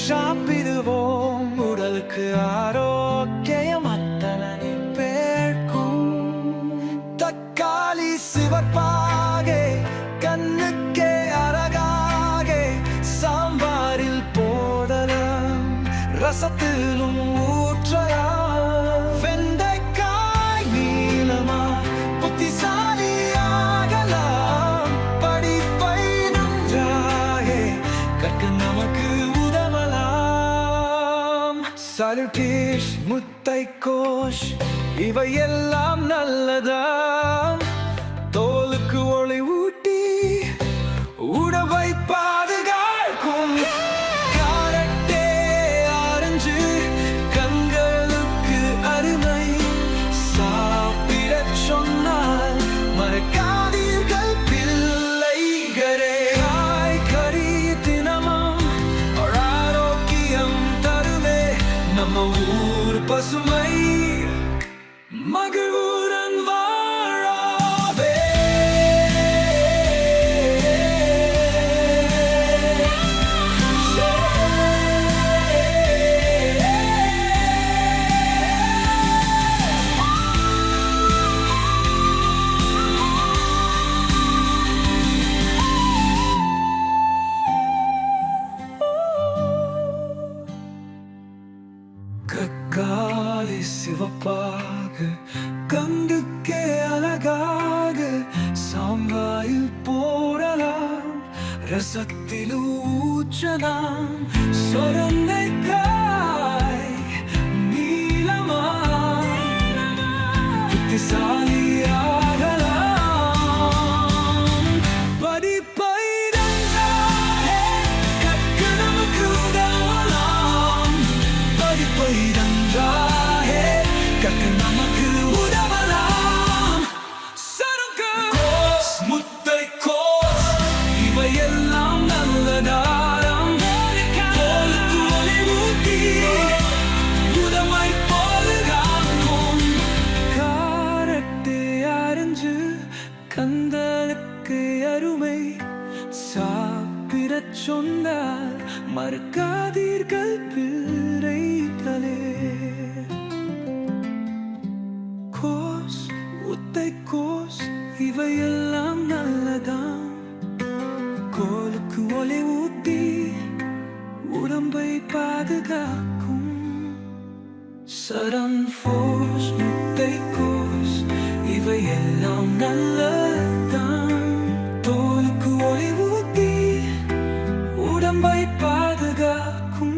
சாப்பிடுவோம் உடலுக்கு ஆரோக்கியம் அத்தனை பேர்க்கும். தக்காளி சிவப்பாக கண்ணுக்கே அழகாக சாம்பாரில் போடலாம், ரசத்திலும் ஊற்றலாம். வெண்டைக்காய் நீளமா புத்திசாலியாகலாம், படிப்பை நன்றாக கற்க நமக்கு உதவலாம். சலுடிஷ் முட்டைக்கோஸ் இவையெல்லாம் நல்லதாம், தோலுக்கு ஒளி ஊட்டி உடம்பை பாதுகாக்கும். காரட்டே ஆரஞ்சு கண்களுக்கு அருமை, சாப்பிடச் சொன்னால் மறக்காதீர்கள் பிள்ளைகளே. காய்கறி தினமும் ஆரோக்கியம் தருமே, நம்ம ஊர் பசுமை மகிழ்வுடன் வாழவே. தக்காளி சிவப்பாக கண்ணுக்கே அழகாக சாம்பாரில் போடலாம், ரசத்தில் ஊற்றலாம். சொரங்கைக்காய் நீளமாய் புத்திசாலியாகலாம், படிப்பை நன்றாக கற்க நமக்கு உதவலாம். படிப்பை நன்றாக கற்க நமக்கு உதவலாம். சருங்கோஸ் முட்டைக்கோஸ் இவையெல்லாம் நல்லதாரம், தோலுக்கு ஒளி ஊட்டி உடம்பை பாதுகாக்கும். காரட்டே ஆரஞ்சு கண்களுக்கு அருமை, சாப்பிடச் சொன்னால் மறக்காதீர்கள் பிள்ளைகளே. கோஸ் முட்டைக்கோஸ் இவையெல்லாம் நல்லதாம், கோலுக்கு ஒளி ஊட்டி உடம்பை பாதுகாக்கும். சரன்ஃபோஸ் முட்டைக்கோஸ் இவையெல்லாம் நல்லதாம், தோலுக்கு ஒளி ஊட்டி உடம்பை பாதுகாக்கும்.